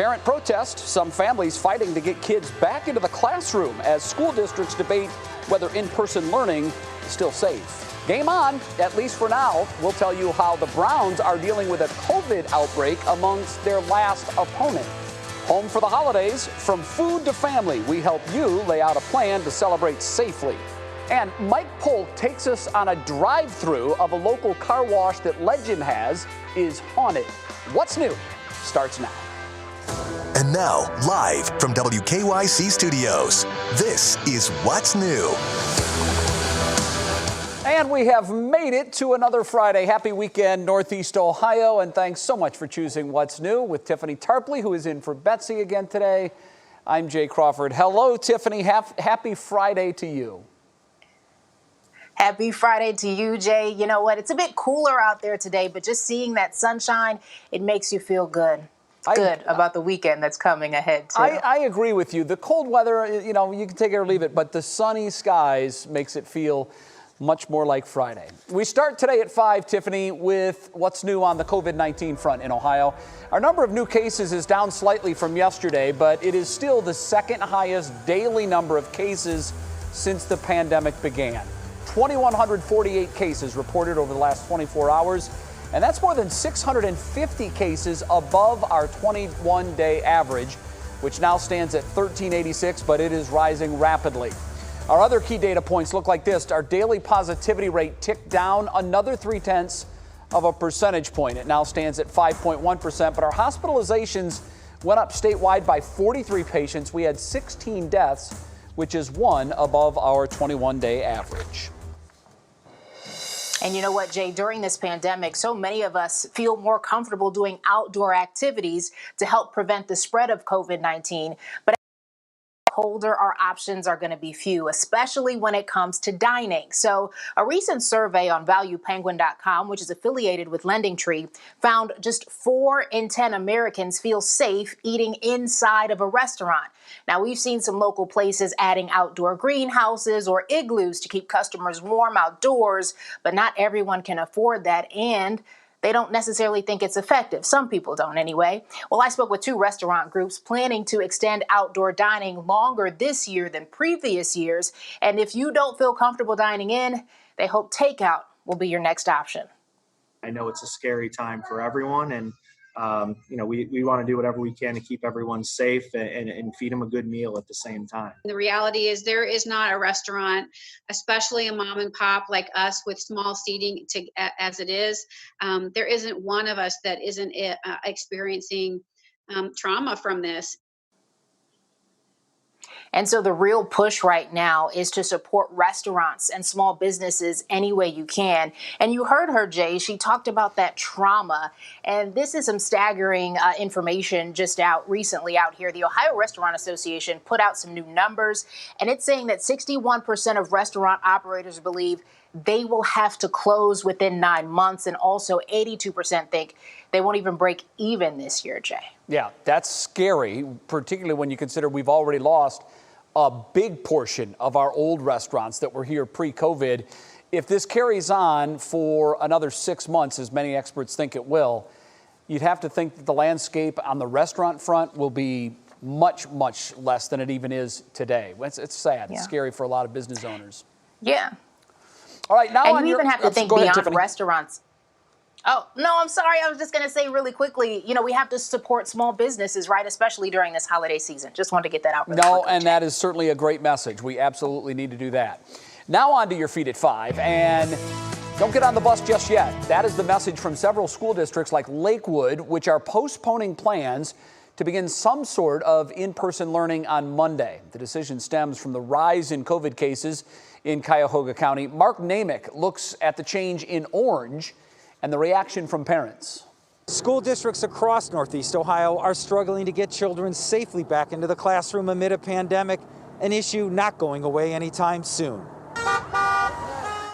Parent protest, some families fighting to get kids back into the classroom as school districts debate whether in-person learning is still safe. Game on, at least for now. We'll tell you how the Browns are dealing with a COVID outbreak amongst their last opponent. Home for the holidays, from food to family, we help you lay out a plan to celebrate safely. And Mike Polk takes us on a drive-through of a local car wash that legend has is haunted. What's new starts now. And now, live from WKYC Studios, this is What's New. And we have made it to another Friday. Happy weekend, Northeast Ohio, and thanks so much for choosing What's New with Tiffany Tarpley, who is in for Betsy again today. I'm Jay Crawford. Hello, Tiffany. Happy Friday to you. Happy Friday to you, Jay. You know what? It's a bit cooler out there today, but just seeing that sunshine, it makes you feel good. About the weekend that's coming ahead, too. I agree with you. The cold weather, you can take it or leave it, but the sunny skies makes it feel much more like Friday. We start today at 5, Tiffany, with what's new on the COVID-19 front in Ohio. Our number of new cases is down slightly from yesterday, but it is still the second highest daily number of cases since the pandemic began. 2,148 cases reported over the last 24 hours, and that's more than 650 cases above our 21-day average, which now stands at 1,386, but it is rising rapidly. Our other key data points look like this. Our daily positivity rate ticked down another 0.3 of a percentage point. It now stands at 5.1%, but our hospitalizations went up statewide by 43 patients. We had 16 deaths, which is one above our 21-day average. And you know what, Jay, during this pandemic, so many of us feel more comfortable doing outdoor activities to help prevent the spread of COVID-19. But colder, our options are going to be few, especially when it comes to dining. So a recent survey on valuepenguin.com, which is affiliated with LendingTree, found just 4 in 10 Americans feel safe eating inside of a restaurant. Now, we've seen some local places adding outdoor greenhouses or igloos to keep customers warm outdoors, but not everyone can afford that, and they don't necessarily think it's effective. Some people don't anyway. Well, I spoke with 2 restaurant groups planning to extend outdoor dining longer this year than previous years. And if you don't feel comfortable dining in, they hope takeout will be your next option. I know it's a scary time for everyone, and we want to do whatever we can to keep everyone safe and feed them a good meal at the same time. The reality is there is not a restaurant, especially a mom and pop like us with small seating as it is. There isn't one of us that isn't experiencing trauma from this. And so the real push right now is to support restaurants and small businesses any way you can. And you heard her, Jay. She talked about that trauma. And this is some staggering information just out recently out here. The Ohio Restaurant Association put out some new numbers, and it's saying that 61% of restaurant operators believe they will have to close within 9 months. And also 82% think they won't even break even this year, Jay. Yeah, that's scary, particularly when you consider we've already lost a big portion of our old restaurants that were here pre-COVID. If this carries on for another 6 months, as many experts think it will, you'd have to think that the landscape on the restaurant front will be much, much less than it even is today. It's sad. Yeah. It's scary for a lot of business owners. Yeah. All right, now and you even have to think beyond restaurants. Oh, no, I'm sorry. I was just going to say really quickly, we have to support small businesses, right? Especially during this holiday season. Just wanted to get that out. No, and that is certainly a great message. We absolutely need to do that. Now on to your feet at 5, and don't get on the bus just yet. That is the message from several school districts like Lakewood, which are postponing plans to begin some sort of in-person learning on Monday. The decision stems from the rise in COVID cases in Cuyahoga County. Mark Namick looks at the change in Orange and the reaction from parents. School districts across Northeast Ohio are struggling to get children safely back into the classroom amid a pandemic, an issue not going away anytime soon.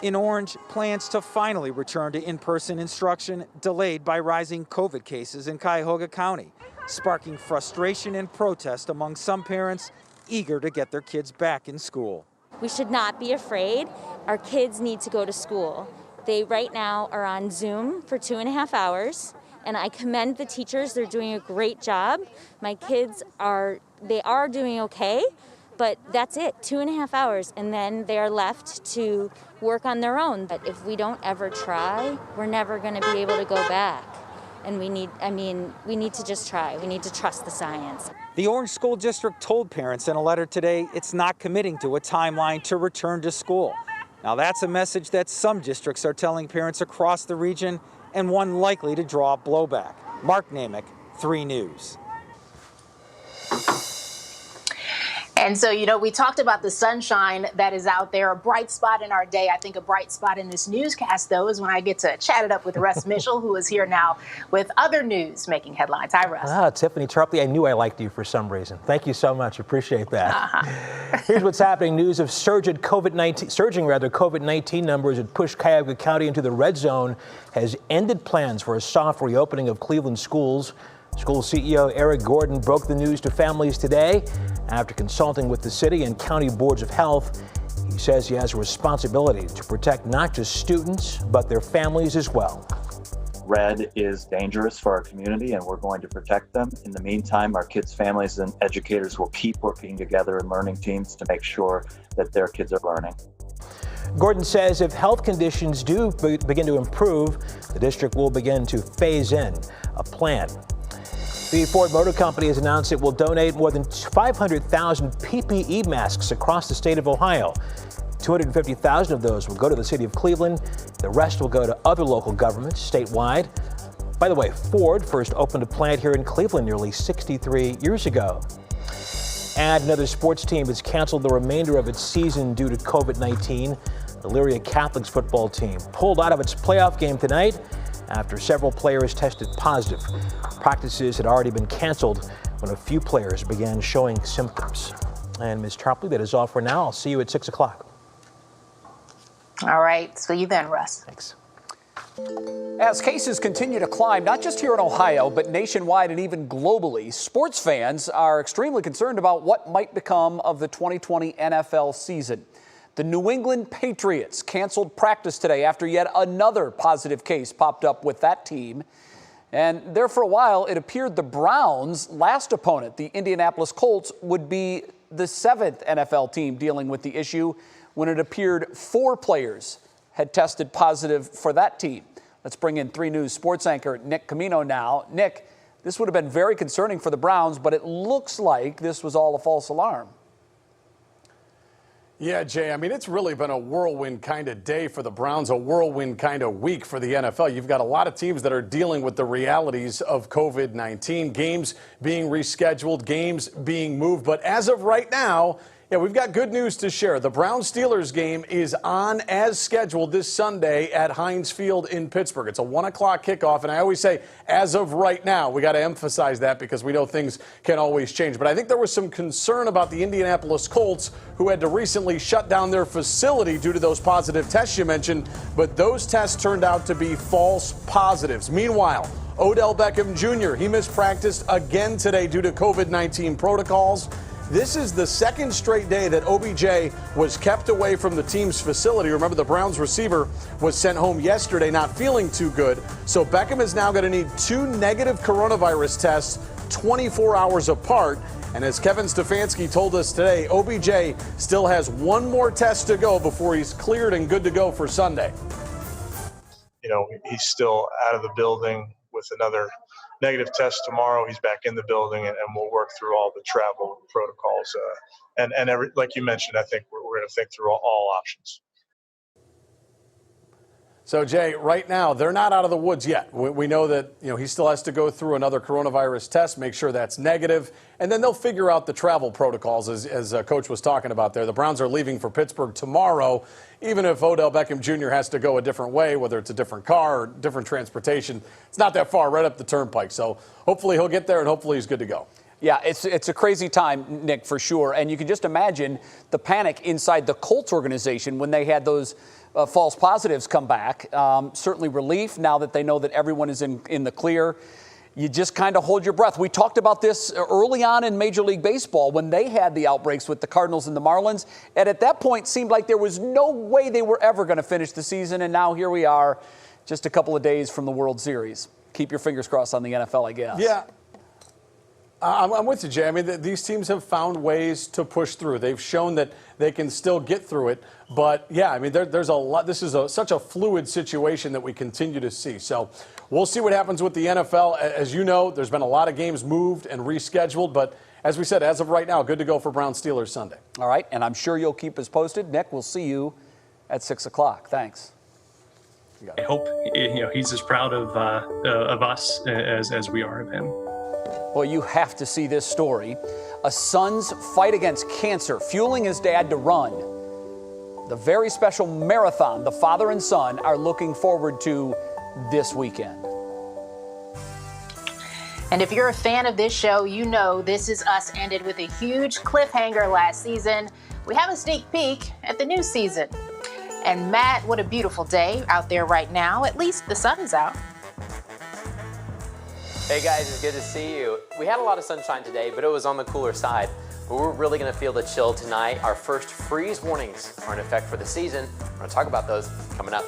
In Orange, plans to finally return to in-person instruction delayed by rising COVID cases in Cuyahoga County, sparking frustration and protest among some parents eager to get their kids back in school. We should not be afraid. Our kids need to go to school. They right now are on Zoom for 2.5 hours, And I commend the teachers. They're doing a great job. My kids are doing okay, but that's it, 2.5 hours, and then they're left to work on their own. But if we don't ever try, we're never going to be able to go back. And we need to just try. We need to trust the science. The Orange School District told parents in a letter today it's not committing to a timeline to return to school. Now that's a message that some districts are telling parents across the region, and one likely to draw blowback. Mark Namick, 3 News. And so, we talked about the sunshine that is out there, a bright spot in our day. I think a bright spot in this newscast, though, is when I get to chat it up with Russ Mitchell, who is here now with other news making headlines. Hi, Russ. Tiffany, Tarpley, I knew I liked you for some reason. Thank you so much. Appreciate that. Here's what's happening. News of surging COVID-19 numbers that pushed Cuyahoga County into the red zone has ended plans for a soft reopening of Cleveland schools. School CEO Eric Gordon broke the news to families today after consulting with the city and county boards of health. He says he has a responsibility to protect not just students, but their families as well. Red is dangerous for our community, and we're going to protect them. In the meantime, our kids' families and educators will keep working together in learning teams to make sure that their kids are learning. Gordon says if health conditions do begin to improve, the district will begin to phase in a plan. The Ford Motor Company has announced it will donate more than 500,000 PPE masks across the state of Ohio. 250,000 of those will go to the city of Cleveland. The rest will go to other local governments statewide. By the way, Ford first opened a plant here in Cleveland nearly 63 years ago. And another sports team has canceled the remainder of its season due to COVID-19. The Elyria Catholics football team pulled out of its playoff game tonight after several players tested positive. Practices had already been canceled when a few players began showing symptoms. And Ms. Tarpley, that is all for now. I'll see you at 6 o'clock. All right. See you then, Russ. Thanks. As cases continue to climb, not just here in Ohio, but nationwide and even globally, sports fans are extremely concerned about what might become of the 2020 NFL season. The New England Patriots canceled practice today after yet another positive case popped up with that team. And there for a while, it appeared the Browns' last opponent, the Indianapolis Colts, would be the 7th NFL team dealing with the issue when it appeared 4 players had tested positive for that team. Let's bring in 3 News sports anchor Nick Camino now. Nick, this would have been very concerning for the Browns, but it looks like this was all a false alarm. Yeah, Jay, it's really been a whirlwind kind of day for the Browns, a whirlwind kind of week for the NFL. You've got a lot of teams that are dealing with the realities of COVID-19, games being rescheduled, games being moved. But as of right now, we've got good news to share. The Browns-Steelers game is on as scheduled this Sunday at Heinz Field in Pittsburgh. It's a 1 o'clock kickoff, and I always say, as of right now, we got to emphasize that because we know things can always change. But I think there was some concern about the Indianapolis Colts, who had to recently shut down their facility due to those positive tests you mentioned, but those tests turned out to be false positives. Meanwhile, Odell Beckham Jr., he missed practice again today due to COVID-19 protocols. This is the second straight day that OBJ was kept away from the team's facility. Remember, the Browns receiver was sent home yesterday not feeling too good. So Beckham is now going to need 2 negative coronavirus tests 24 hours apart. And as Kevin Stefanski told us today, OBJ still has 1 more test to go before he's cleared and good to go for Sunday. He's still out of the building with another negative test tomorrow. He's back in the building, and we'll work through all the travel protocols. Like you mentioned, I think we're going to think through all options. So, Jay, right now, they're not out of the woods yet. We know that, he still has to go through another coronavirus test, make sure that's negative, and then they'll figure out the travel protocols, as Coach was talking about there. The Browns are leaving for Pittsburgh tomorrow. Even if Odell Beckham Jr. has to go a different way, whether it's a different car or different transportation, it's not that far, right up the turnpike. So hopefully he'll get there, and hopefully he's good to go. Yeah, it's a crazy time, Nick, for sure. And you can just imagine the panic inside the Colts organization when they had those false positives come back. Certainly relief now that they know that everyone is in the clear. You just kind of hold your breath. We talked about this early on in Major League Baseball when they had the outbreaks with the Cardinals and the Marlins. And at that point, it seemed like there was no way they were ever going to finish the season. And now here we are, just a couple of days from the World Series. keep your fingers crossed on the NFL, I guess. Yeah. I'm with you, Jay. I mean, these teams have found ways to push through. They've shown that they can still get through it. But, yeah, I mean, there's a lot. This is such a fluid situation that we continue to see. So we'll see what happens with the NFL. As you know, there's been a lot of games moved and rescheduled. But as we said, as of right now, good to go for Browns-Steelers Sunday. All right, and I'm sure you'll keep us posted. Nick, we'll see you at 6 o'clock. Thanks. I hope he's as proud of us as we are of him. Well, you have to see this story. A son's fight against cancer fueling his dad to run. The very special marathon the father and son are looking forward to this weekend. And if you're a fan of this show, you know This Is Us ended with a huge cliffhanger last season. We have a sneak peek at the new season. And Matt, what a beautiful day out there right now. At least the sun is out. Hey guys, it's good to see you. We had a lot of sunshine today, but it was on the cooler side. But we're really going to feel the chill tonight. Our first freeze warnings are in effect for the season. We're going to talk about those coming up.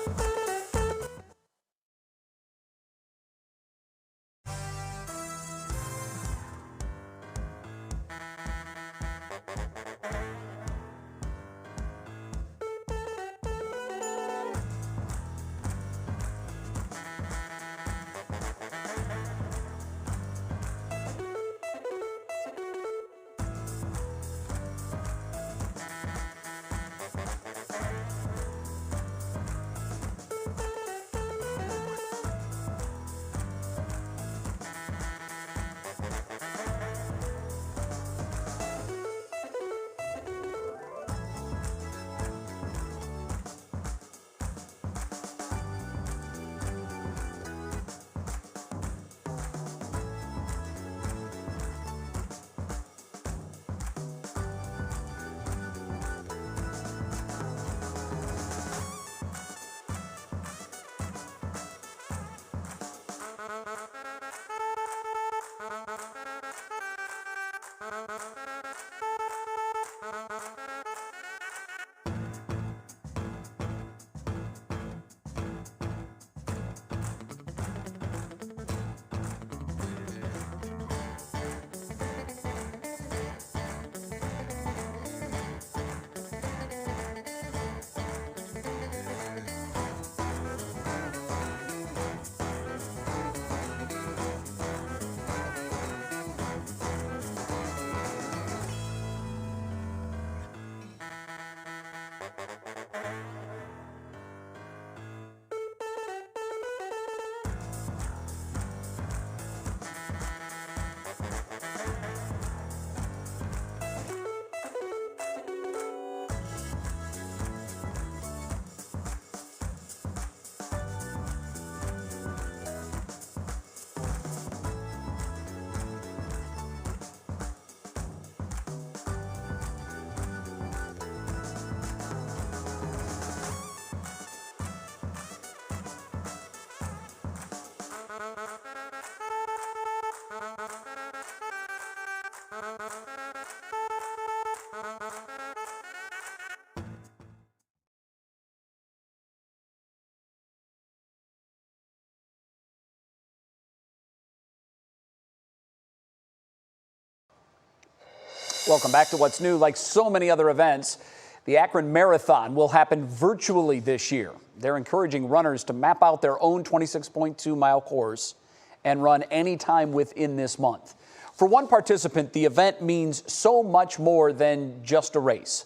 Welcome back to What's New. Like so many other events, the Akron Marathon will happen virtually this year. They're encouraging runners to map out their own 26.2-mile course and run anytime within this month. For one participant, the event means so much more than just a race.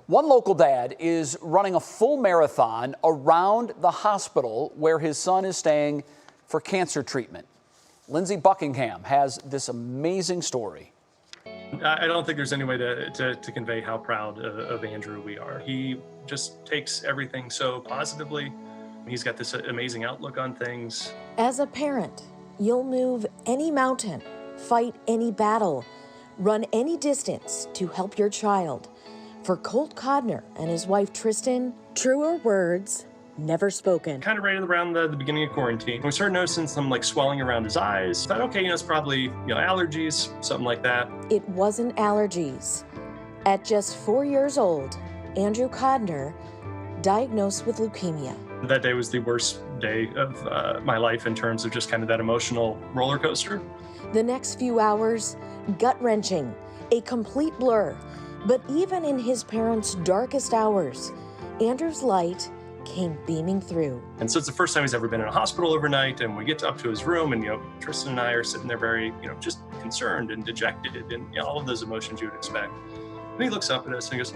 One local dad is running a full marathon around the hospital where his son is staying for cancer treatment. Lindsey Buckingham has this amazing story. I don't think there's any way to convey how proud of Andrew we are. He just takes everything so positively. He's got this amazing outlook on things. As a parent, you'll move any mountain, fight any battle, run any distance to help your child. For Colt Codner and his wife Tristan, truer words never spoken. Kind of right around the beginning of quarantine, we started noticing some swelling around his eyes. Thought, okay, it's probably allergies, something like that. It wasn't allergies. At just 4 years old, Andrew Codner diagnosed with leukemia. That day was the worst day of my life in terms of just kind of that emotional roller coaster. The next few hours, gut-wrenching, a complete blur. But even in his parents' darkest hours, Andrew's light came beaming through. And so it's the first time he's ever been in a hospital overnight, and we get up to his room, and Tristan and I are sitting there very, just concerned and dejected, and all of those emotions you would expect. And he looks up at us and he goes,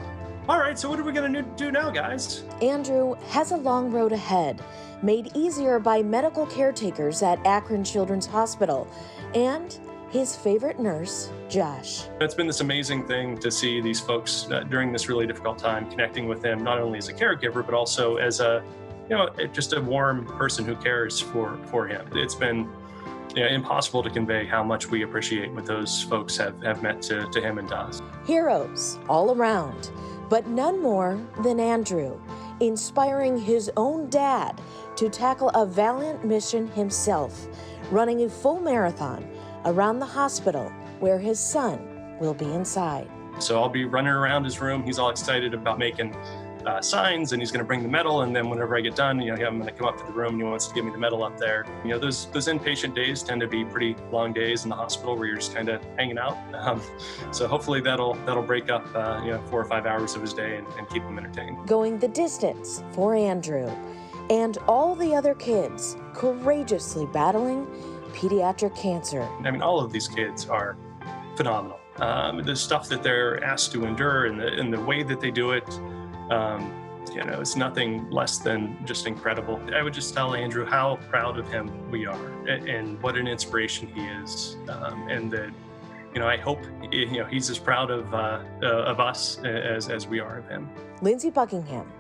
"All right, so what are we gonna do now, guys?" Andrew has a long road ahead, made easier by medical caretakers at Akron Children's Hospital, and his favorite nurse, Josh. It's been this amazing thing to see these folks during this really difficult time, connecting with him, not only as a caregiver, but also as just a warm person who cares for him. It's been impossible to convey how much we appreciate what those folks have meant to him and to us. Heroes all around, but none more than Andrew, inspiring his own dad to tackle a valiant mission himself, running a full marathon around the hospital where his son will be inside. So I'll be running around his room. He's all excited about making signs, and he's going to bring the medal. And then whenever I get done, I'm going to come up to the room and he wants to give me the medal up there. Those inpatient days tend to be pretty long days in the hospital where you're just kind of hanging out. So hopefully that'll break up 4 or 5 hours of his day and keep him entertained. Going the distance for Andrew and all the other kids courageously battling pediatric cancer. All of these kids are phenomenal. The stuff that they're asked to endure and the way that they do it, it's nothing less than just incredible. I would just tell Andrew how proud of him we are and what an inspiration he is, and that I hope he's as proud of us as we are of him. Lindsay Buckingham,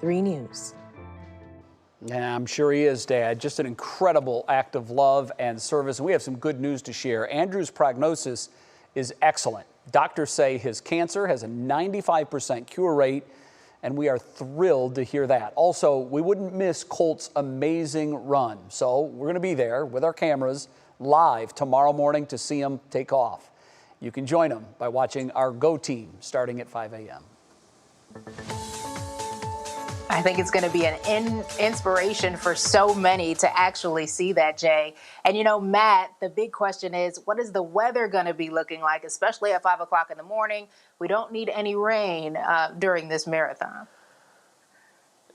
3 News. Yeah, I'm sure he is, Dad. Just an incredible act of love and service. And we have some good news to share. Andrew's prognosis is excellent. Doctors say his cancer has a 95% cure rate, and we are thrilled to hear that. Also, we wouldn't miss Colt's amazing run. So we're going to be there with our cameras live tomorrow morning to see him take off. You can join him by watching our Go Team starting at 5 a.m. I think it's going to be an inspiration for so many to actually see that, Jay. And Matt, the big question is, what is the weather going to be looking like, especially at 5 o'clock in the morning? We don't need any rain during this marathon.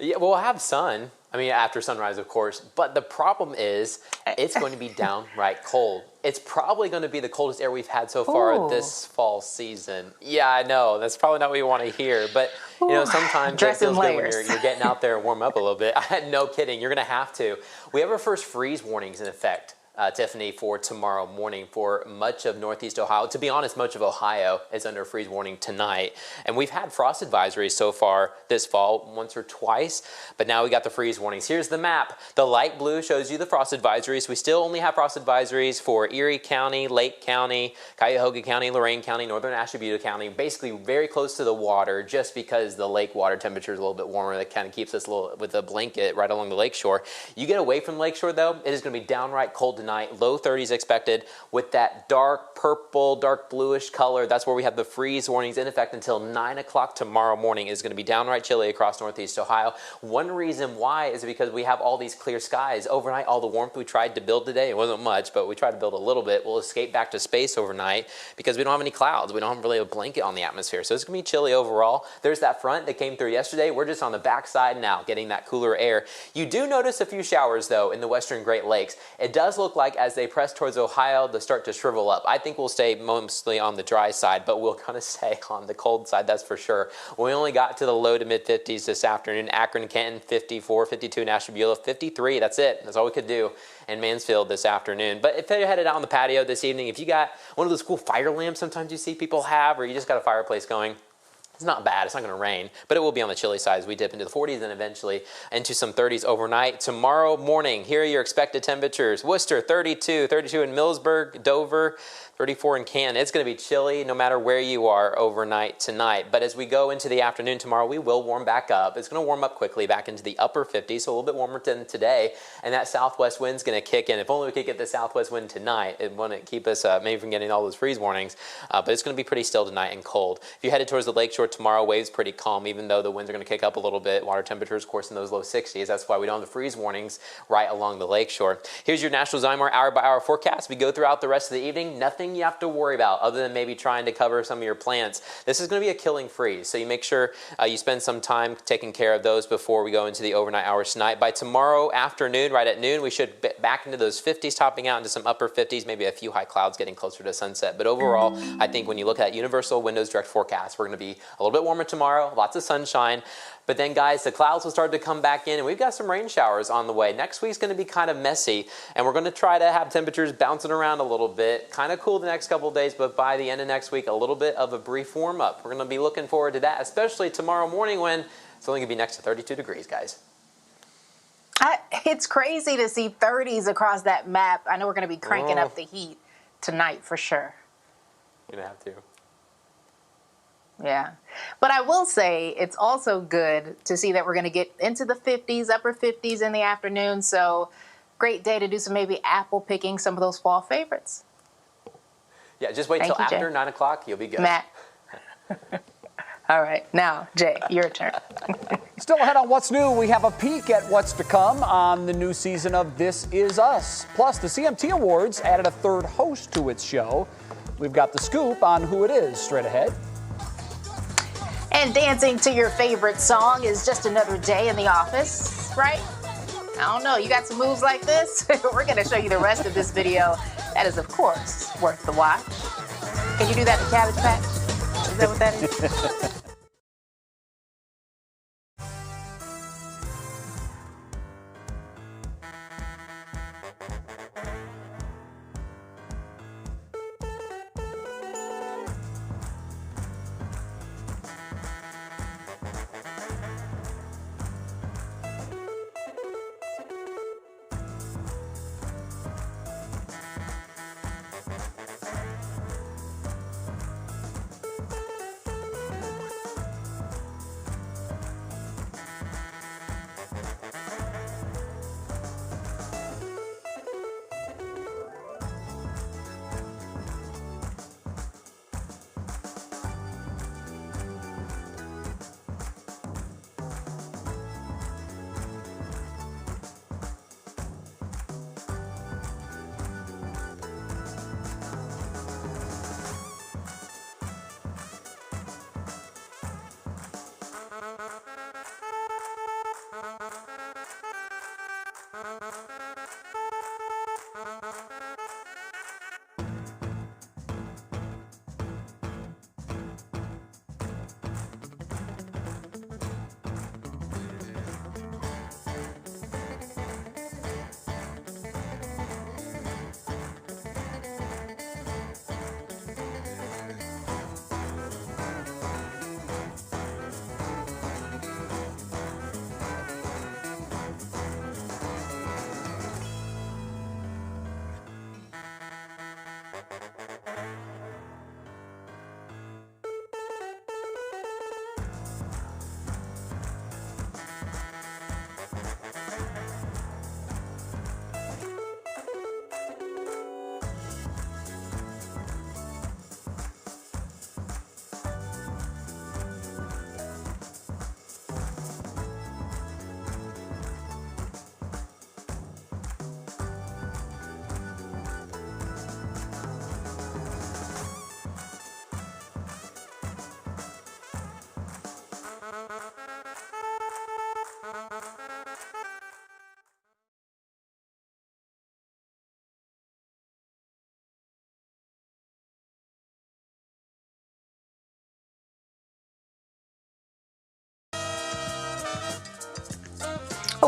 Yeah, we'll have sun. After sunrise, of course. But the problem is it's going to be downright cold. It's probably going to be the coldest air we've had so far this fall season. Yeah, I know. That's probably not what you want to hear. But, sometimes it feels good when you're getting out there and warm up a little bit. No kidding. You're going to have to. We have our first freeze warnings in effect, Tiffany, for tomorrow morning for much of Northeast Ohio. To be honest, much of Ohio is under freeze warning tonight. And we've had frost advisories so far this fall, once or twice, but now we got the freeze warnings. Here's the map. The light blue shows you the frost advisories. We still only have frost advisories for Erie County, Lake County, Cuyahoga County, Lorain County, Northern Ashtabula County, basically very close to the water, just because the lake water temperature is a little bit warmer. That kind of keeps us with a blanket right along the lakeshore. You get away from the lakeshore, though, it is going to be downright cold tonight. Low 30s expected with that dark purple, dark bluish color. That's where we have the freeze warnings in effect until 9 o'clock tomorrow morning. It's going to be downright chilly across Northeast Ohio. One reason why is because we have all these clear skies. Overnight, all the warmth we tried to build today, it wasn't much, but we tried to build a little bit. We'll escape back to space overnight because we don't have any clouds. We don't have really a blanket on the atmosphere. So it's going to be chilly overall. There's that front that came through yesterday. We're just on the backside now, getting that cooler air. You do notice a few showers, though, in the western Great Lakes. It does look like as they press towards Ohio, they'll start to shrivel up. I think we'll stay mostly on the dry side, but we'll kind of stay on the cold side, that's for sure. We only got to the low to mid 50s this afternoon. Akron, Canton, 54, 52 in Ashtabula, 53. That's it. That's all we could do in Mansfield this afternoon. But if you're headed out on the patio this evening, if you got one of those cool fire lamps sometimes you see people have, or you just got a fireplace going, it's not bad. It's not going to rain, but it will be on the chilly side as we dip into the 40s and eventually into some 30s overnight. Tomorrow morning, here are your expected temperatures. Worcester, 32, 32 in Millsburg, Dover, 34 in Canton. It's going to be chilly no matter where you are overnight tonight. But as we go into the afternoon tomorrow, we will warm back up. It's going to warm up quickly back into the upper 50s, so a little bit warmer than today. And that southwest wind's going to kick in. If only we could get the southwest wind tonight, it wouldn't keep us maybe from getting all those freeze warnings. But it's going to be pretty still tonight and cold. If you're headed towards the lakeshore tomorrow. Waves pretty calm, even though the winds are going to kick up a little bit. Water temperatures, of course, in those low 60s. That's why we don't have the freeze warnings right along the lakeshore. Here's your National Zymar hour-by-hour forecast. We go throughout the rest of the evening. Nothing you have to worry about other than maybe trying to cover some of your plants. This is going to be a killing freeze, so you make sure you spend some time taking care of those before we go into the overnight hours tonight. By tomorrow afternoon, right at noon, we should be back into those 50s, topping out into some upper 50s, maybe a few high clouds getting closer to sunset. But overall, I think when you look at Universal Windows Direct forecast, we're going to be a little bit warmer tomorrow, lots of sunshine. But then, guys, the clouds will start to come back in, and we've got some rain showers on the way. Next week's going to be kind of messy, and we're going to try to have temperatures bouncing around a little bit. Kind of cool the next couple of days, but by the end of next week, a little bit of a brief warm-up. We're going to be looking forward to that, especially tomorrow morning when it's only going to be next to 32 degrees, guys. It's crazy to see 30s across that map. I know we're going to be cranking up the heat tonight for sure. You're going to have to. Yeah. But I will say it's also good to see that we're going to get into the 50s, upper 50s in the afternoon. So great day to do some maybe apple picking, some of those fall favorites. Yeah, just wait till after 9 o'clock. You'll be good. Matt. All right. Now, Jay, your turn. Still ahead on What's New, we have a peek at what's to come on the new season of This Is Us. Plus, the CMT Awards added a third host to its show. We've got the scoop on who it is straight ahead. And dancing to your favorite song is just another day in the office, right? I don't know. You got some moves like this? We're going to show you the rest of this video. That is, of course, worth the watch. Can you do that in Cabbage Patch? Is that what that is?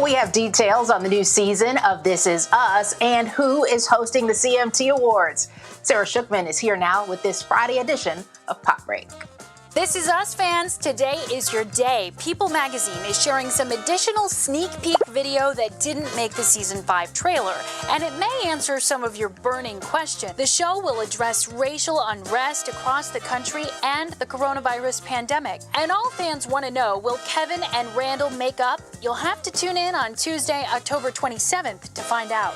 We have details on the new season of This Is Us and who is hosting the CMT Awards. Sarah Shookman is here now with this Friday edition of Pop Break. This Is Us fans, today is your day. People magazine is sharing some additional sneak peek video that didn't make the season 5 trailer, and it may answer some of your burning questions. The show will address racial unrest across the country and the coronavirus pandemic. And all fans want to know, will Kevin and Randall make up? You'll have to tune in on Tuesday, October 27th to find out.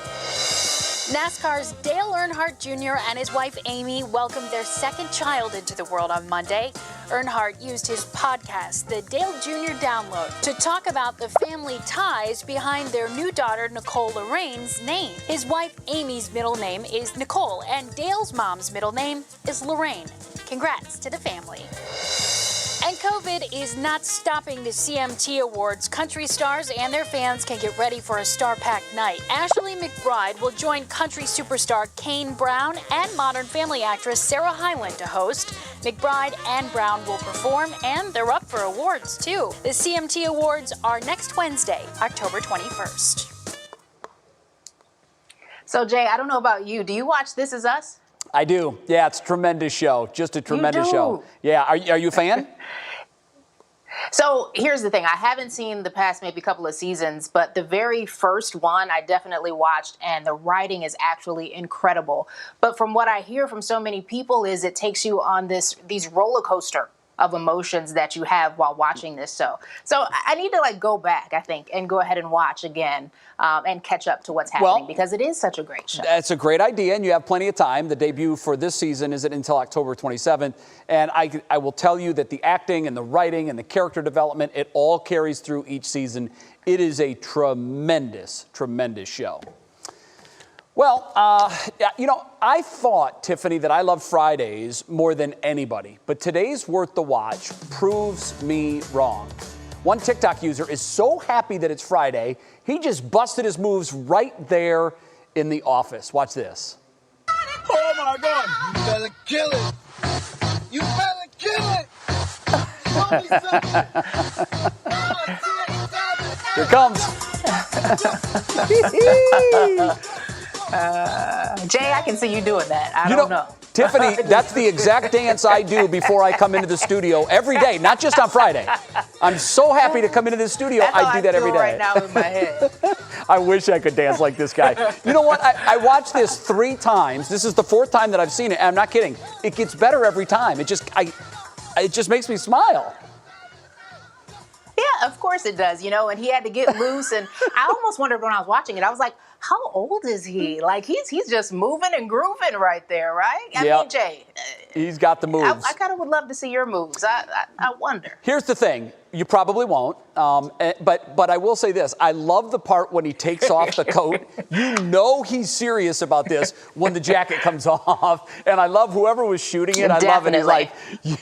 NASCAR's Dale Earnhardt Jr. and his wife Amy welcomed their second child into the world on Monday. Earnhardt used his podcast, the Dale Jr. Download, to talk about the family ties behind their new daughter Nicole Lorraine's name. His wife Amy's middle name is Nicole, and Dale's mom's middle name is Lorraine. Congrats to the family. And COVID is not stopping the CMT Awards. Country stars and their fans can get ready for a star-packed night. Ashley McBride will join country superstar Kane Brown and Modern Family actress Sarah Hyland to host. McBride and Brown will perform, and they're up for awards, too. The CMT Awards are next Wednesday, October 21st. So, Jay, I don't know about you. Do you watch This Is Us? I do. Yeah, it's a tremendous show. Just a tremendous show. Yeah. Are you a fan? So here's the thing. I haven't seen the past maybe couple of seasons, but the very first one I definitely watched, and the writing is actually incredible. But from what I hear from so many people is it takes you on these roller coaster of emotions that you have while watching this show. So I need to go back, I think, and go ahead and watch again and catch up to what's happening, because it is such a great show. That's a great idea, and you have plenty of time. The debut for this season isn't until October 27th, and I will tell you that the acting and the writing and the character development, it all carries through each season. It is a tremendous, tremendous show. Well, I thought, Tiffany, that I love Fridays more than anybody, but today's Worth the Watch proves me wrong. One TikTok user is so happy that it's Friday, he just busted his moves right there in the office. Watch this. Oh my God, you better kill it. You better kill it. Show me something. Here it comes. Jay, I can see you doing that. I don't know. Tiffany, that's the exact dance I do before I come into the studio every day, not just on Friday. I'm so happy to come into the studio. I do that every day. Right now in my head. I wish I could dance like this guy. You know what? I watched this 3 times. This is the 4th time that I've seen it. And I'm not kidding. It gets better every time. It just makes me smile. Yeah, of course it does, and he had to get loose. And I almost wondered when I was watching it, I was like, how old is he? He's just moving and grooving right there, right? I mean, Jay. He's got the moves. I kind of would love to see your moves. I wonder. Here's the thing. You probably won't. But I will say this. I love the part when he takes off the coat. You know he's serious about this when the jacket comes off. And I love whoever was shooting it. I love it. He's like,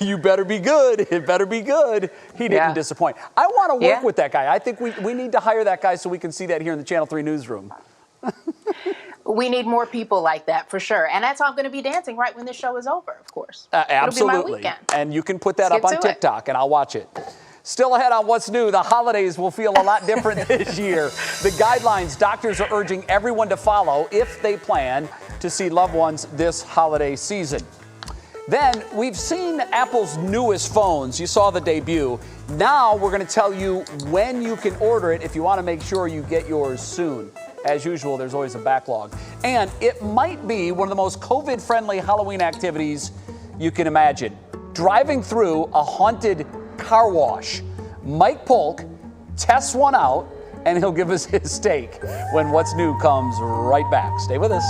you better be good. It better be good. He didn't disappoint. I want to work with that guy. I think we need to hire that guy so we can see that here in the Channel 3 newsroom. We need more people like that, for sure. And that's how I'm going to be dancing right when this show is over, of course. Absolutely. It'll be my weekend. And you can put that up on TikTok, and I'll watch it. Still ahead on What's New, the holidays will feel a lot different this year. The guidelines doctors are urging everyone to follow if they plan to see loved ones this holiday season. Then we've seen Apple's newest phones. You saw the debut. Now we're going to tell you when you can order it if you want to make sure you get yours soon. As usual, there's always a backlog. And it might be one of the most COVID-friendly Halloween activities you can imagine. Driving through a haunted car wash. Mike Polk tests one out, and he'll give us his take when What's New comes right back. Stay with us.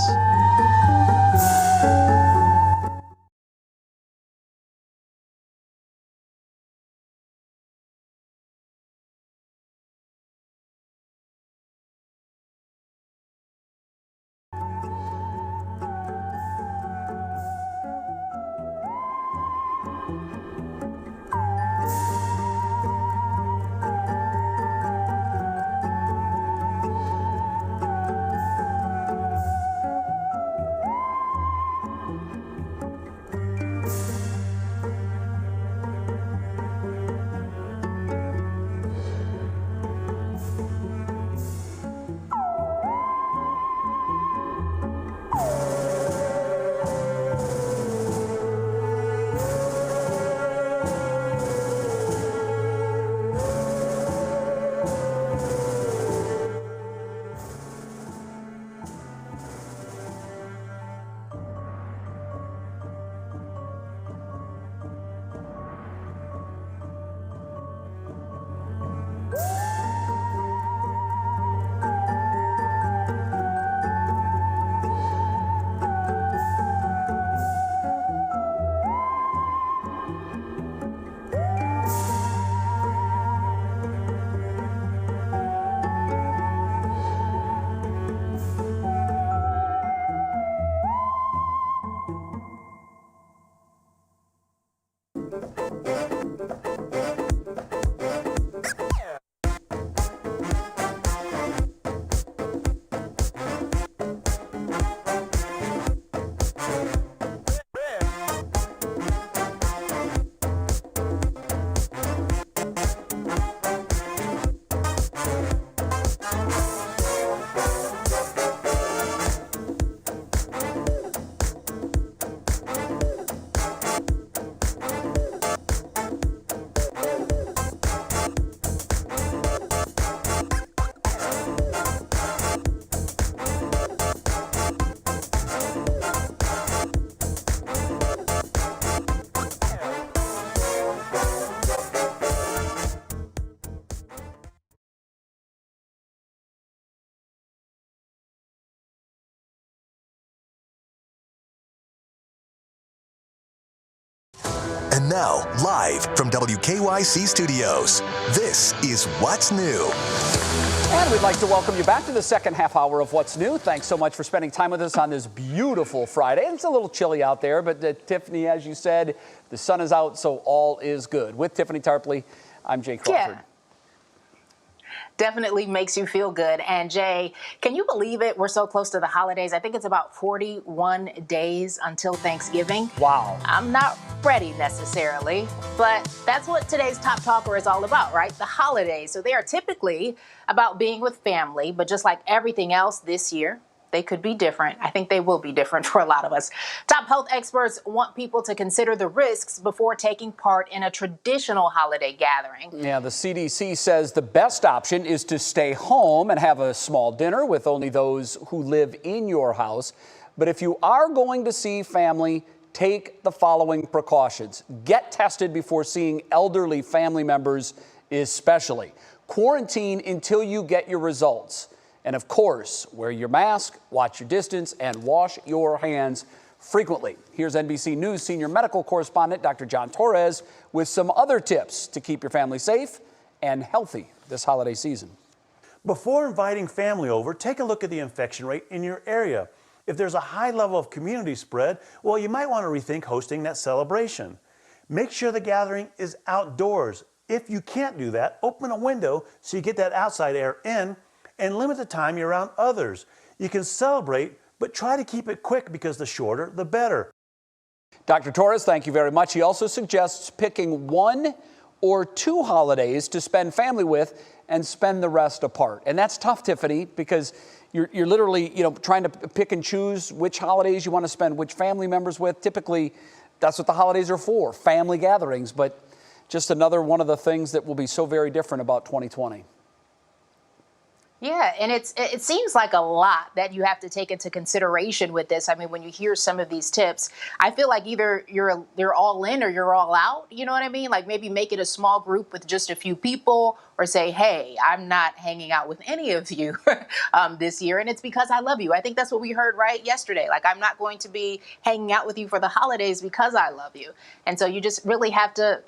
And now, live from WKYC Studios, this is What's New. And we'd like to welcome you back to the second half hour of What's New. Thanks so much for spending time with us on this beautiful Friday. It's a little chilly out there, but Tiffany, as you said, the sun is out, so all is good. With Tiffany Tarpley, I'm Jay Crawford. Yeah. Definitely makes you feel good. And Jay, can you believe it? We're so close to the holidays. I think it's about 41 days until Thanksgiving. Wow. I'm not ready necessarily, but that's what today's Top Talker is all about, right? The holidays. So they are typically about being with family, but just like everything else this year, they could be different. I think they will be different for a lot of us. Top health experts want people to consider the risks before taking part in a traditional holiday gathering. Yeah, the CDC says the best option is to stay home and have a small dinner with only those who live in your house. But if you are going to see family, take the following precautions. Get tested before seeing elderly family members, especially. Quarantine until you get your results. And of course, wear your mask, watch your distance, and wash your hands frequently. Here's NBC News senior medical correspondent Dr. John Torres with some other tips to keep your family safe and healthy this holiday season. Before inviting family over, take a look at the infection rate in your area. If there's a high level of community spread, well, you might want to rethink hosting that celebration. Make sure the gathering is outdoors. If you can't do that, open a window so you get that outside air in, and limit the time you're around others. You can celebrate, but try to keep it quick because the shorter, the better. Dr. Torres, thank you very much. He also suggests picking 1 or 2 holidays to spend family with and spend the rest apart. And that's tough, Tiffany, because you're literally, trying to pick and choose which holidays you want to spend which family members with. Typically, that's what the holidays are for, family gatherings. But just another one of the things that will be so very different about 2020. Yeah, and it seems like a lot that you have to take into consideration with this. I mean, when you hear some of these tips, I feel like either you're all in or you're all out. You know what I mean? Like maybe make it a small group with just a few people, or say, hey, I'm not hanging out with any of you this year, and it's because I love you. I think that's what we heard right yesterday. Like, I'm not going to be hanging out with you for the holidays because I love you. And so you just really have to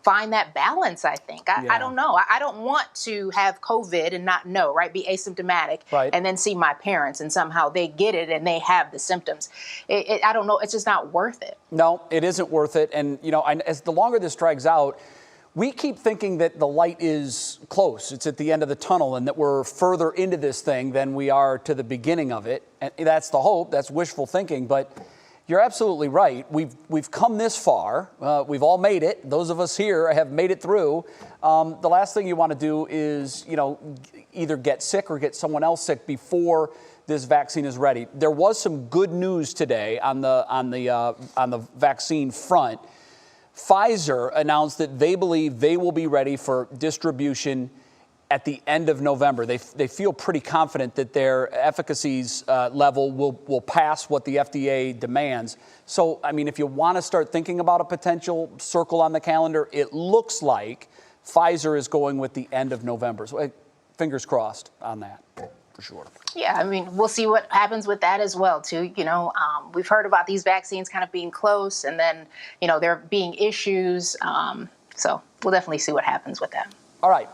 find that balance, I think. I don't know. I don't want to have COVID and not know, right? Be asymptomatic, right, and then see my parents and somehow they get it and they have the symptoms. I don't know. It's just not worth it. No, it isn't worth it. And, as the longer this drags out, we keep thinking that the light is close. It's at the end of the tunnel and that we're further into this thing than we are to the beginning of it. And that's the hope. That's wishful thinking. But you're absolutely right. We've come this far. We've all made it. Those of us here have made it through. The last thing you want to do is, either get sick or get someone else sick before this vaccine is ready. There was some good news today on the vaccine front. Pfizer announced that they believe they will be ready for distribution at the end of November. They feel pretty confident that their efficacy's level will pass what the FDA demands. So, I mean, if you want to start thinking about a potential circle on the calendar, it looks like Pfizer is going with the end of November. So fingers crossed on that, for sure. Yeah, I mean, we'll see what happens with that as well, too. We've heard about these vaccines kind of being close and then, there being issues. So we'll definitely see what happens with that. All right.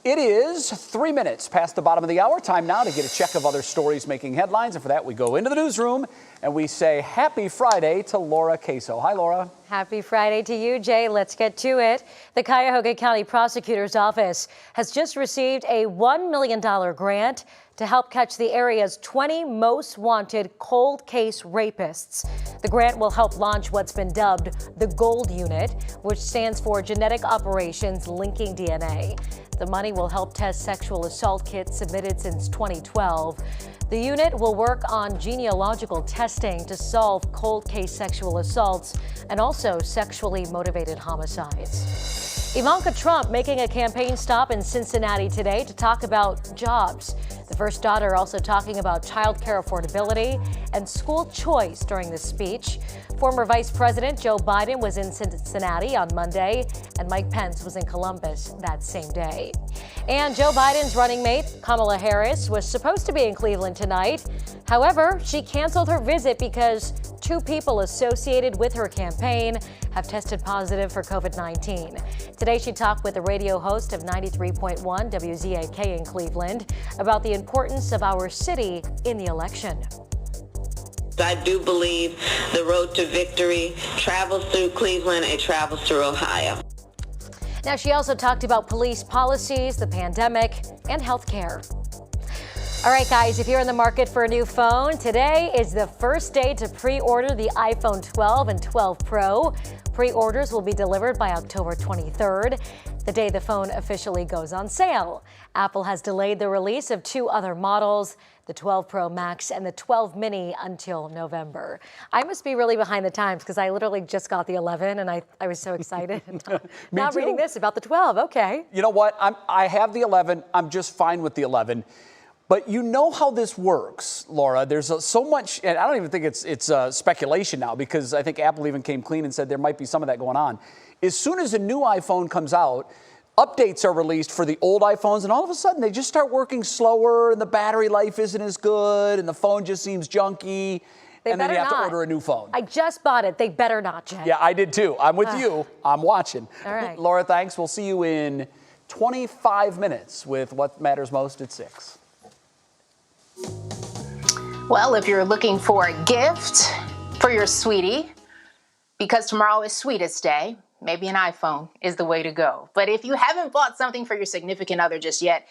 It is 3 minutes past the bottom of the hour. Time now to get a check of other stories making headlines. And for that, we go into the newsroom and we say happy Friday to Laura Queso. Hi, Laura. Happy Friday to you, Jay. Let's get to it. The Cuyahoga County Prosecutor's Office has just received a $1 million grant to help catch the area's 20 most wanted cold case rapists. The grant will help launch what's been dubbed the GOLD Unit, which stands for Genetic Operations Linking DNA. The money will help test sexual assault kits submitted since 2012. The unit will work on genealogical testing to solve cold case sexual assaults and also sexually motivated homicides. Ivanka Trump making a campaign stop in Cincinnati today to talk about jobs. The first daughter also talking about child care affordability and school choice during the speech. Former Vice President Joe Biden was in Cincinnati on Monday, and Mike Pence was in Columbus that same day. And Joe Biden's running mate, Kamala Harris, was supposed to be in Cleveland tonight. However, she canceled her visit because 2 people associated with her campaign have tested positive for COVID-19. Today, she talked with the radio host of 93.1 WZAK in Cleveland about the importance of our city in the election. I do believe the road to victory travels through Cleveland, it travels through Ohio. Now, she also talked about police policies, the pandemic, and health care. All right, guys, if you're in the market for a new phone, today is the first day to pre-order the iPhone 12 and 12 Pro. Pre-orders will be delivered by October 23rd, the day the phone officially goes on sale. Apple has delayed the release of 2 other models, the 12 Pro Max and the 12 Mini, until November. I must be really behind the times because I literally just got the 11 and I was so excited. Now reading this about the 12, okay. You know what? I have the 11. I'm just fine with the 11. But you know how this works, Laura. There's so much, and I don't even think it's speculation now, because I think Apple even came clean and said there might be some of that going on. As soon as a new iPhone comes out, updates are released for the old iPhones, and all of a sudden they just start working slower, and the battery life isn't as good, and the phone just seems junky, and then you have to order a new phone. I just bought it. They better not, Jay. Yeah, I did too. I'm with you. I'm watching. All right. Laura, thanks. We'll see you in 25 minutes with What Matters Most at 6. Well, if you're looking for a gift for your sweetie, because tomorrow is Sweetest Day, maybe an iPhone is the way to go. But if you haven't bought something for your significant other just yet,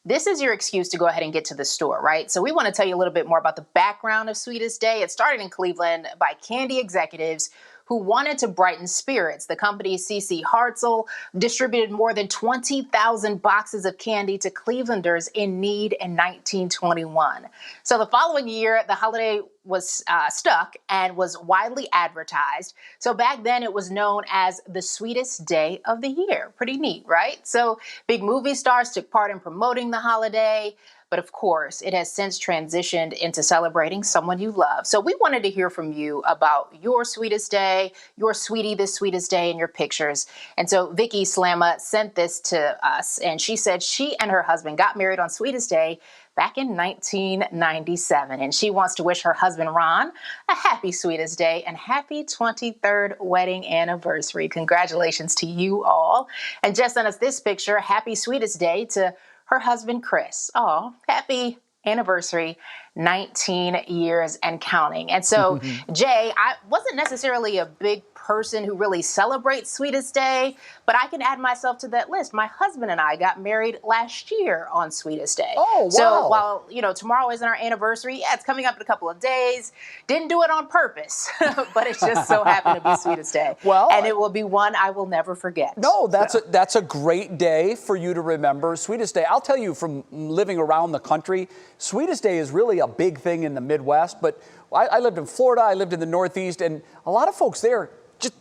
this is your excuse to go ahead and get to the store, right? So we want to tell you a little bit more about the background of Sweetest Day. It started in Cleveland by candy executives who wanted to brighten spirits. The company C.C. Hartzell distributed more than 20,000 boxes of candy to Clevelanders in need in 1921. So the following year, the holiday was stuck and was widely advertised. So back then it was known as the sweetest day of the year. Pretty neat, right? So big movie stars took part in promoting the holiday. But of course, it has since transitioned into celebrating someone you love. So we wanted to hear from you about your sweetest day, your sweetie, this sweetest day, and your pictures. And so Vicky Slamma sent this to us, and she said she and her husband got married on Sweetest Day back in 1997. And she wants to wish her husband, Ron, a happy Sweetest Day and happy 23rd wedding anniversary. Congratulations to you all. And just sent us this picture, happy Sweetest Day to her husband, Chris. Oh, happy anniversary, 19 years and counting. And so, Jay, I wasn't necessarily a big person who really celebrates Sweetest Day, but I can add myself to that list. My husband and I got married last year on Sweetest Day. Oh, wow. So while, tomorrow isn't our anniversary, yeah, it's coming up in a couple of days. Didn't do it on purpose, but it just so happened to be Sweetest Day. Well, and it will be one I will never forget. No, that's a great day for you to remember. Sweetest Day. I'll tell you, from living around the country, Sweetest Day is really a big thing in the Midwest, but I lived in Florida, I lived in the Northeast, and a lot of folks there,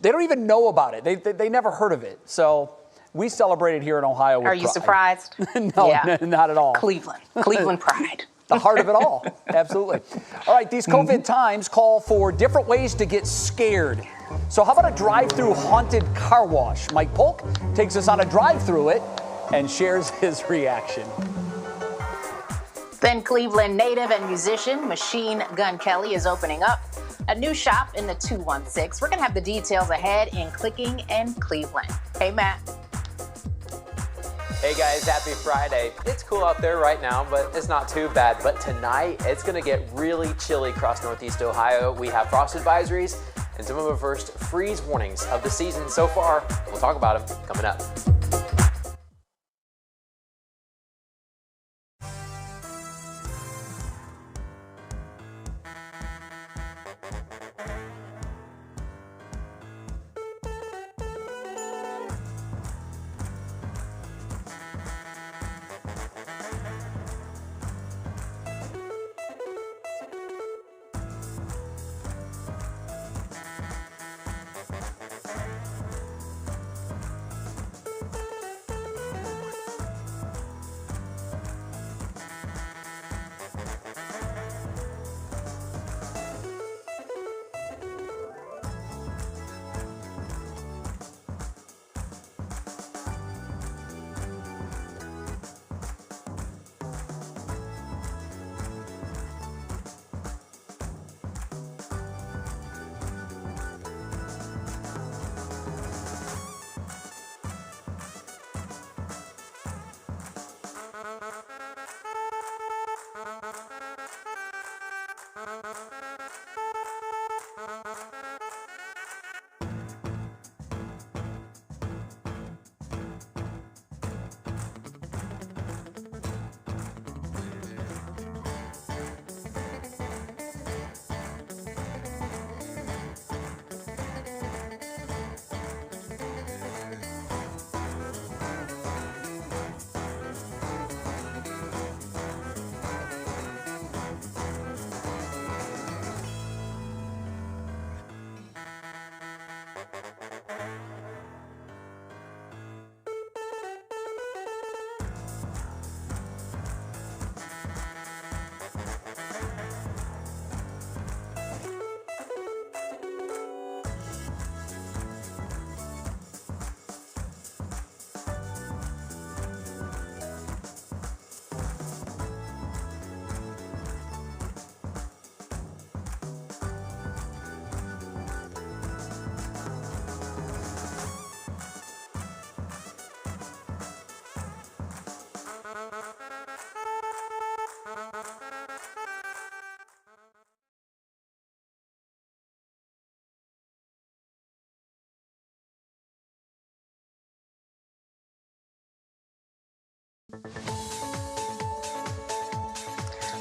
they don't even know about it. They never heard of it. So we celebrated here in Ohio with Are you pride. surprised? No, Yeah. Not at all. Cleveland pride. The heart of it all. Absolutely. All right, these COVID times call for different ways to get scared. So how about a drive-through haunted car wash? Mike Polk takes us on a drive through it and shares his reaction. Then Cleveland native and musician Machine Gun Kelly is opening up a new shop in the 216. We're going to have the details ahead in Clicking and Cleveland. Hey, Matt. Hey guys, happy Friday. It's cool out there right now, but it's not too bad. But tonight, it's gonna get really chilly across Northeast Ohio. We have frost advisories and some of the first freeze warnings of the season so far. We'll talk about them coming up.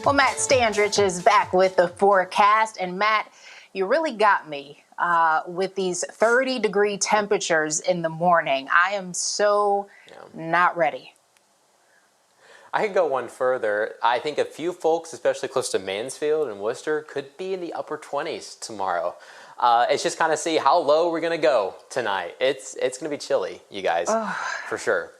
Well, Matt Standridge is back with the forecast. And Matt, you really got me with these 30-degree temperatures in the morning. I am so not ready. I could go one further. I think a few folks, especially close to Mansfield and Worcester, could be in the upper 20s tomorrow. It's just kind of see how low we're going to go tonight. It's going to be chilly, you guys, for sure.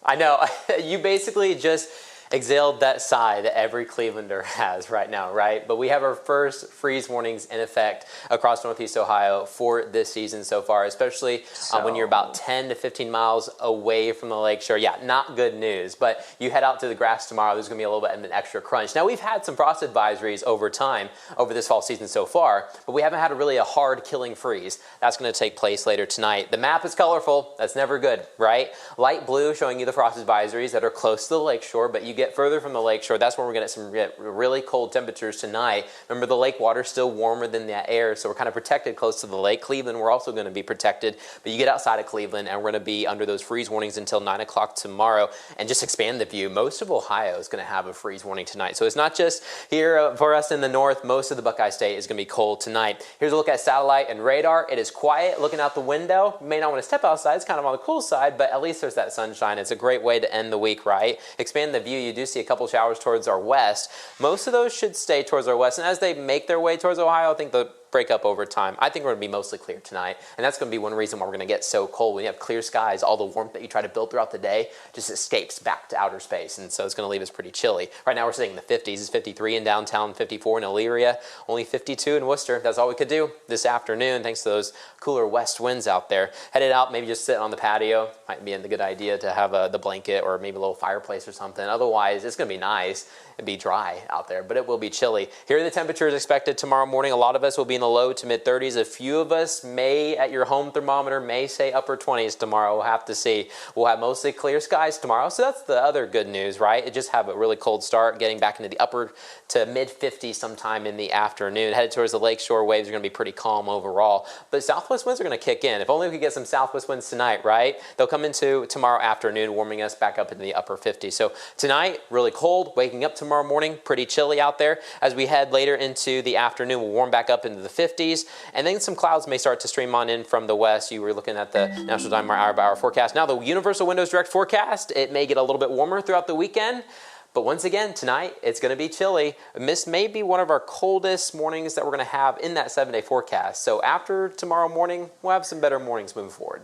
I know. You basically just exhaled that sigh that every Clevelander has right now, right? But we have our first freeze warnings in effect across Northeast Ohio for this season so far, especially when you're about 10 to 15 miles away from the lakeshore. Yeah, not good news, but you head out to the grass tomorrow, there's going to be a little bit of an extra crunch. Now, we've had some frost advisories over time over this fall season so far, but we haven't had a hard killing freeze. That's going to take place later tonight. The map is colorful. That's never good, right? Light blue showing you the frost advisories that are close to the lakeshore, but you get further from the lakeshore, that's when we're going to get some really cold temperatures tonight. Remember, the lake water's still warmer than that air, so we're kind of protected close to the lake. Cleveland, we're also going to be protected, but you get outside of Cleveland, and we're going to be under those freeze warnings until 9 o'clock tomorrow. And just expand the view, most of Ohio is going to have a freeze warning tonight. So it's not just here for us in the north. Most of the Buckeye State is going to be cold tonight. Here's a look at satellite and radar. It is quiet looking out the window. You may not want to step outside. It's kind of on the cool side, but at least there's that sunshine. It's a great way to end the week, right? Expand the view. You do see a couple showers towards our west. Most of those should stay towards our west, and as they make their way towards Ohio, I think they'll break up over time. I think we're going to be mostly clear tonight, and that's going to be one reason why we're going to get so cold. When you have clear skies, all the warmth that you try to build throughout the day just escapes back to outer space, and so it's going to leave us pretty chilly. Right now we're sitting in the 50s. It's 53 in downtown, 54 in Elyria, only 52 in Worcester. That's all we could do this afternoon thanks to those cooler west winds out there. Headed out, maybe just sitting on the patio. Might be a good idea to have the blanket or maybe a little fireplace or something. Otherwise, it's going to be nice. It'd be dry out there, but it will be chilly. Here are the temperatures expected tomorrow morning. A lot of us will be in the low to mid 30s. A few of us may, at your home thermometer, may say upper 20s tomorrow. We'll have to see. We'll have mostly clear skies tomorrow, so that's the other good news, right? It just have a really cold start, getting back into the upper to mid 50s sometime in the afternoon. Headed towards the lakeshore, waves are going to be pretty calm overall, but southwest winds are going to kick in. If only we could get some southwest winds tonight, right? They'll come into tomorrow afternoon, warming us back up into the upper 50s. So tonight, really cold. Waking up tomorrow morning, pretty chilly out there. As we head later into the afternoon, we'll warm back up into the 50s, and then some clouds may start to stream on in from the west. You were looking at the National Time hour-by-hour forecast. Now the Universal Windows Direct forecast, it may get a little bit warmer throughout the weekend, but once again, tonight, it's going to be chilly. This may be one of our coldest mornings that we're going to have in that 7-day forecast. So after tomorrow morning, we'll have some better mornings moving forward.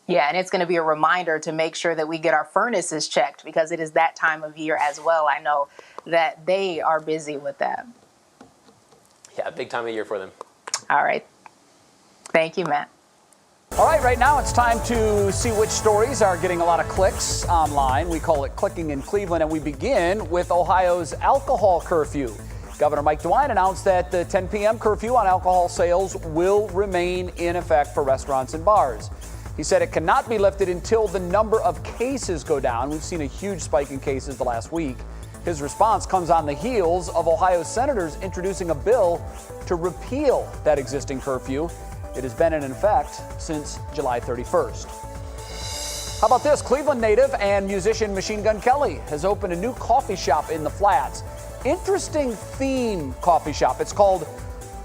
Yeah, and it's going to be a reminder to make sure that we get our furnaces checked because it is that time of year as well. I know that they are busy with that. Yeah, big time of year for them. All right. Thank you, Matt. All right now it's time to see which stories are getting a lot of clicks online. We call it Clicking in Cleveland, and we begin with Ohio's alcohol curfew. Governor Mike DeWine announced that the 10 p.m. curfew on alcohol sales will remain in effect for restaurants and bars. He said it cannot be lifted until the number of cases go down. We've seen a huge spike in cases the last week. His response comes on the heels of Ohio senators introducing a bill to repeal that existing curfew. It has been in effect since July 31st. How about this? Cleveland native and musician Machine Gun Kelly has opened a new coffee shop in the Flats. Interesting theme coffee shop. It's called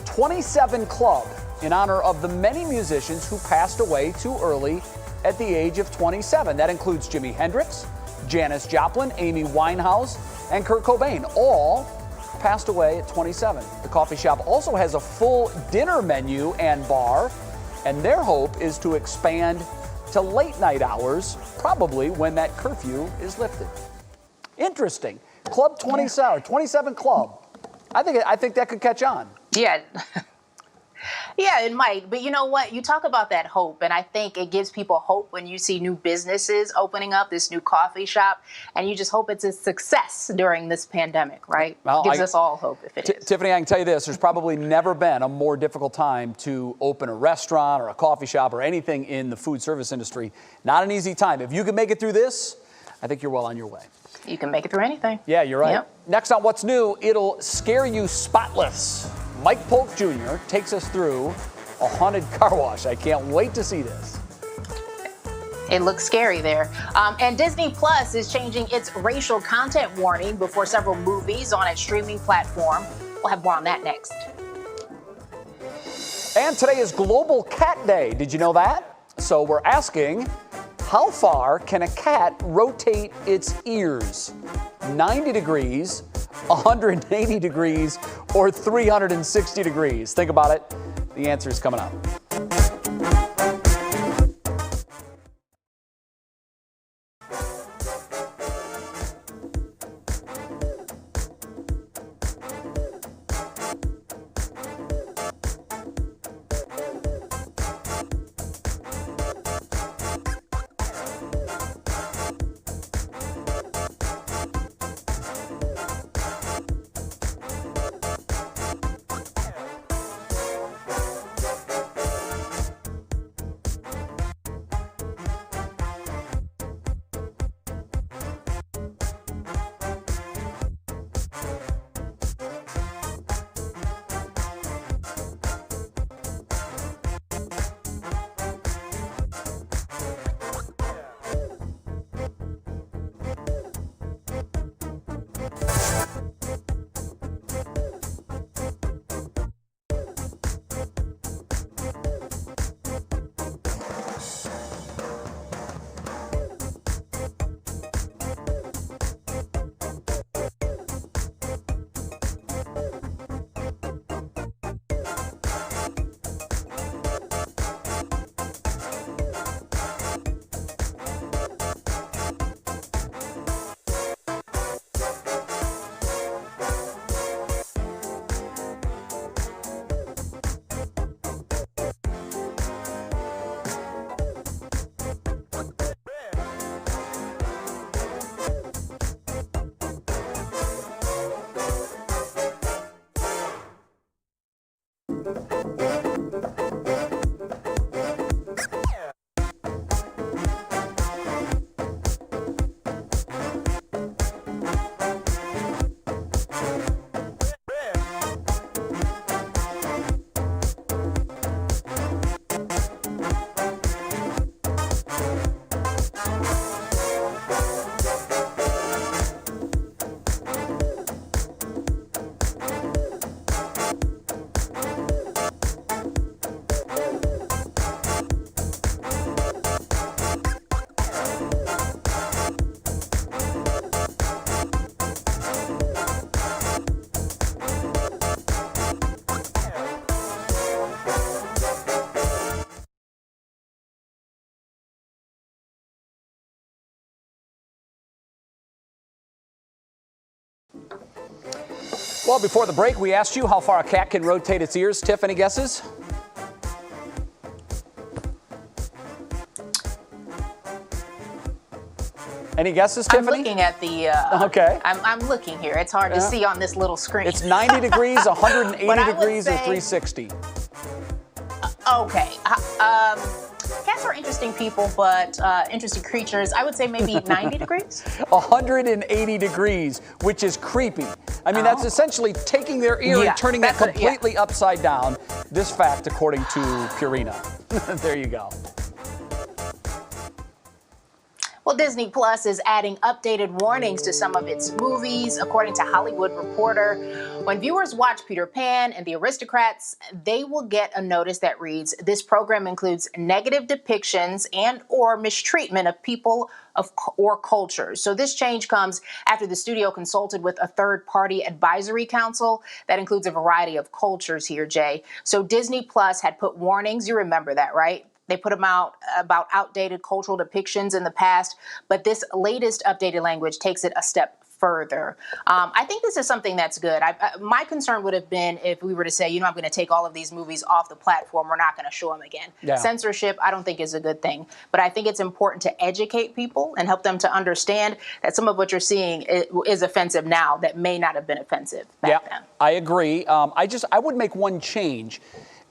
27 Club, in honor of the many musicians who passed away too early at the age of 27. That includes Jimi Hendrix, Janis Joplin, Amy Winehouse, and Kurt Cobain, all passed away at 27. The coffee shop also has a full dinner menu and bar, and their hope is to expand to late night hours, probably when that curfew is lifted. Interesting. Club 27, 27 Club. I think that could catch on. Yeah. Yeah, it might. But you know what? You talk about that hope, and I think it gives people hope when you see new businesses opening up, this new coffee shop, and you just hope it's a success during this pandemic, right? Well, Gives us all hope if it is. Tiffany, I can tell you this. There's probably never been a more difficult time to open a restaurant or a coffee shop or anything in the food service industry. Not an easy time. If you can make it through this, I think you're well on your way. You can make it through anything. Yeah, you're right. Yep. Next on What's New, it'll scare you spotless. Mike Polk Jr. takes us through a haunted car wash. I can't wait to see this. It looks scary there. And Disney Plus is changing its racial content warning before several movies on its streaming platform. We'll have more on that next. And today is Global Cat Day. Did you know that? So we're asking, how far can a cat rotate its ears? 90 degrees, 180 degrees, or 360 degrees? Think about it. The answer is coming up. Well, before the break, we asked you how far a cat can rotate its ears. Tiff, any guesses? Any guesses, Tiffany? I'm looking at the. Okay. I'm looking here. It's hard to see on this little screen. It's 90 degrees, 180 degrees, or 360. Okay. Cats are interesting people, but interesting creatures. I would say maybe 90 degrees. 180 degrees, which is creepy. I mean, that's essentially taking their ear and turning it completely upside down. This fact, according to Purina. There you go. Well, Disney Plus is adding updated warnings to some of its movies. According to Hollywood Reporter, when viewers watch Peter Pan and the Aristocrats, they will get a notice that reads, "This program includes negative depictions and or mistreatment of people or cultures." So this change comes after the studio consulted with a third-party advisory council that includes a variety of cultures here, Jay. So Disney Plus had put warnings. You remember that, right? They put them out about outdated cultural depictions in the past, but this latest updated language takes it a step further. I think this is something that's good. My concern would have been if we were to say, I'm going to take all of these movies off the platform. We're not going to show them again. Yeah. Censorship, I don't think is a good thing. But I think it's important to educate people and help them to understand that some of what you're seeing is offensive now that may not have been offensive back then. I agree. I would make one change.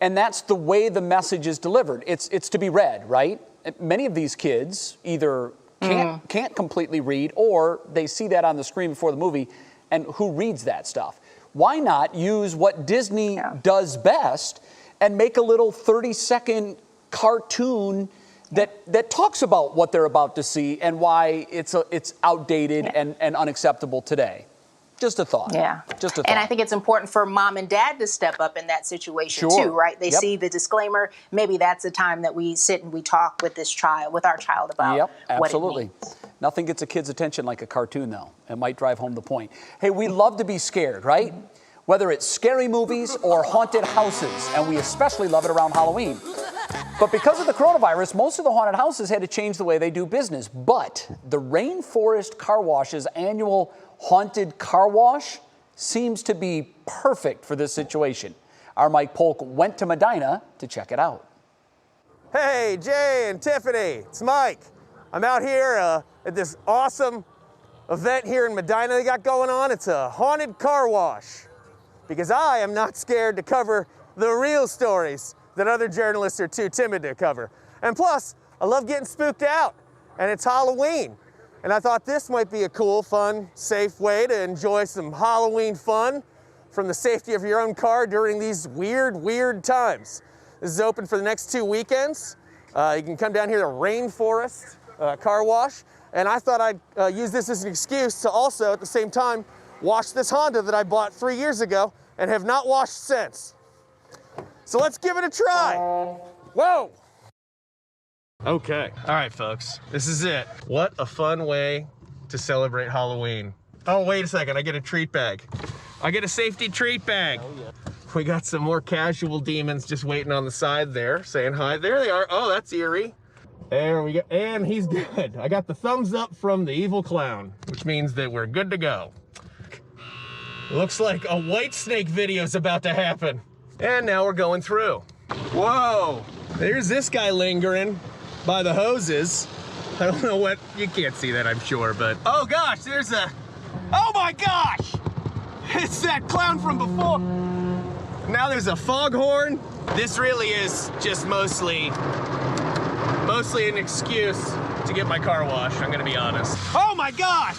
And that's the way the message is delivered. It's to be read, right? Many of these kids either can't completely read, or they see that on the screen before the movie, and who reads that stuff? Why not use what Disney does best and make a little 30-second cartoon that talks about what they're about to see and why it's outdated and unacceptable today. Just a thought. Yeah. Just a thought. And I think it's important for mom and dad to step up in that situation too, right? They see the disclaimer. Maybe that's the time that we sit and we talk with our child about what it means. Nothing gets a kid's attention like a cartoon, though. It might drive home the point. Hey, we love to be scared, right? Whether it's scary movies or haunted houses, and we especially love it around Halloween. But because of the coronavirus, most of the haunted houses had to change the way they do business. But the Rainforest Car Wash's annual haunted car wash seems to be perfect for this situation. Our Mike Polk went to Medina to check it out. Hey, Jay and Tiffany, it's Mike. I'm out here at this awesome event here in Medina they got going on. It's a haunted car wash because I am not scared to cover the real stories that other journalists are too timid to cover. And plus, I love getting spooked out, and it's Halloween. And I thought this might be a cool, fun, safe way to enjoy some Halloween fun from the safety of your own car during these weird times. This is open for the next 2 weekends. You can come down here to Rainforest Car Wash. And I thought I'd use this as an excuse to also, at the same time, wash this Honda that I bought 3 years ago and have not washed since. So let's give it a try. Whoa! Okay, all right, folks, this is it. What a fun way to celebrate Halloween. Oh, wait a second, I get a treat bag. I get a safety treat bag. Oh, yeah. We got some more casual demons just waiting on the side there, saying hi. There they are. Oh, that's eerie. There we go, and he's good. I got the thumbs up from the evil clown, which means that we're good to go. Looks like a white snake video is about to happen. And now we're going through. Whoa, there's this guy lingering by the hoses. I don't know what, you can't see that, I'm sure, but oh gosh, oh my gosh! It's that clown from before. Now there's a foghorn. This really is just mostly an excuse to get my car washed, I'm gonna be honest. Oh my gosh!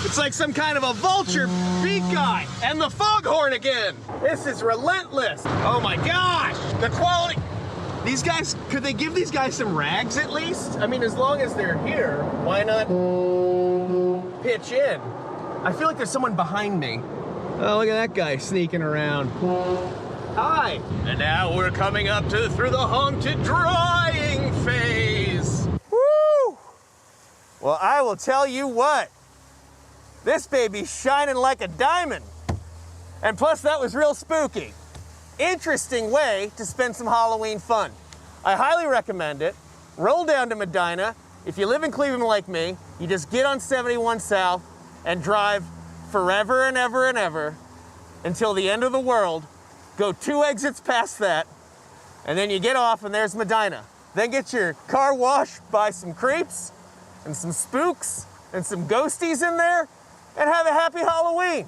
It's like some kind of a vulture beak guy. And the foghorn again. This is relentless. Oh my gosh, the quality. These guys, could they give these guys some rags at least? I mean, as long as they're here, why not pitch in? I feel like there's someone behind me. Oh, look at that guy sneaking around. Hi. And now we're coming up through the haunted drying phase. Woo! Well, I will tell you what. This baby's shining like a diamond. And plus, that was real spooky. Interesting way to spend some Halloween fun. I highly recommend it. Roll down to Medina. If you live in Cleveland like me, you just get on 71 South and drive forever and ever and ever until the end of the world. Go 2 exits past that, and then you get off and there's Medina. Then get your car washed by some creeps and some spooks and some ghosties in there, and have a happy Halloween.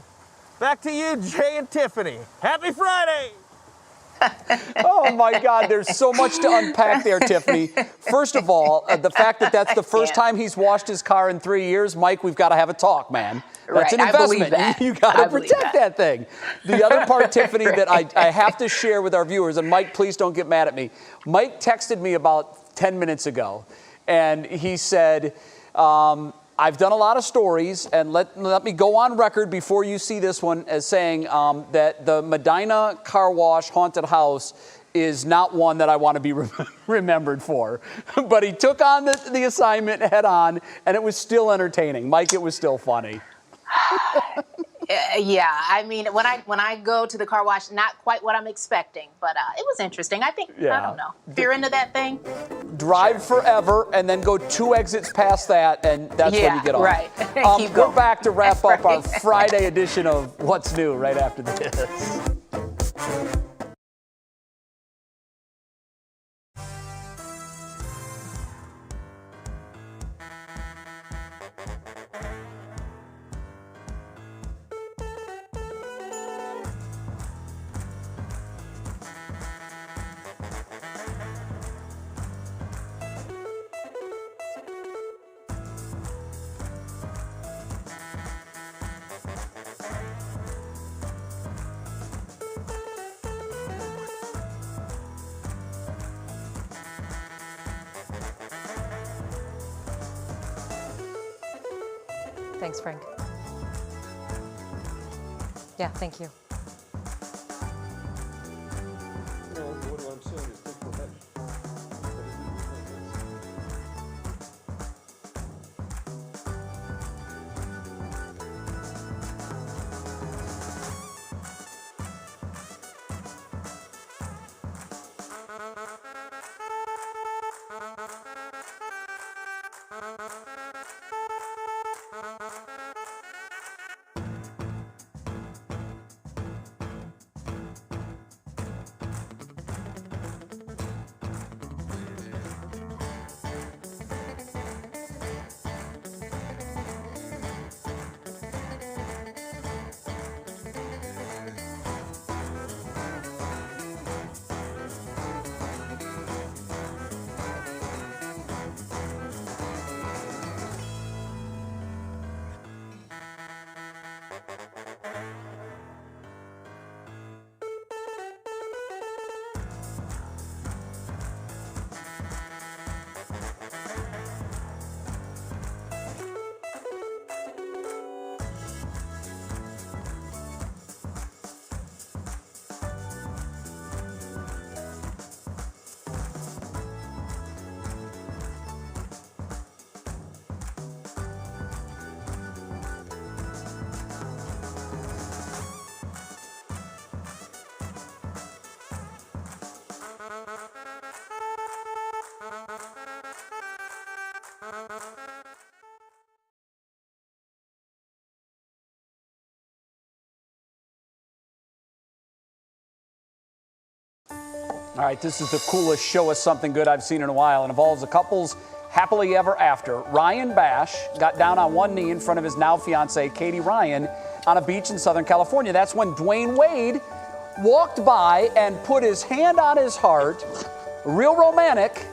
Back to you, Jay and Tiffany. Happy Friday! Oh my God, there's so much to unpack there, Tiffany. First of all, the fact that that's the first time he's washed his car in 3 years, Mike, we've got to have a talk, man. That's an investment. You got to protect that thing. The other part, Tiffany, that I have to share with our viewers, and Mike, please don't get mad at me. Mike texted me about 10 minutes ago, and he said, I've done a lot of stories, and let me go on record before you see this one as saying that the Medina Car Wash Haunted House is not one that I want to be remembered for. But he took on the assignment head on, and it was still entertaining. Mike, it was still funny. Yeah, I mean, when I go to the car wash, not quite what I'm expecting, but it was interesting. I think, I don't know, if you're into that thing. Drive forever and then go 2 exits past that, and that's when you get off. Right. We're back to wrap up our Friday edition of What's New right after this. Thanks, Frank. Yeah, thank you. All right, this is the coolest Show Us Something Good I've seen in a while. It involves a couple's happily ever after. Ryan Bash got down on one knee in front of his now fiancee, Katie Ryan, on a beach in Southern California. That's when Dwayne Wade walked by and put his hand on his heart, real romantic,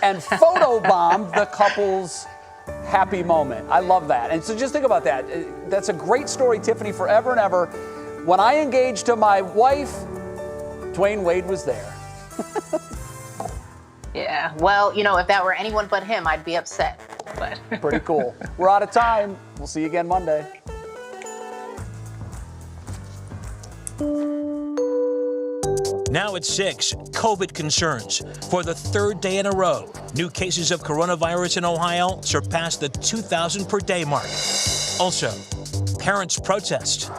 and photobombed the couple's happy moment. I love that. And so just think about that. That's a great story, Tiffany, forever and ever. When I engaged to my wife, Dwayne Wade was there. Yeah, well, you know, if that were anyone but him, I'd be upset. But pretty cool. We're out of time. We'll see you again Monday. Now at 6, COVID concerns. For the third day in a row, new cases of coronavirus in Ohio surpassed the 2,000 per day mark. Also, parents protest.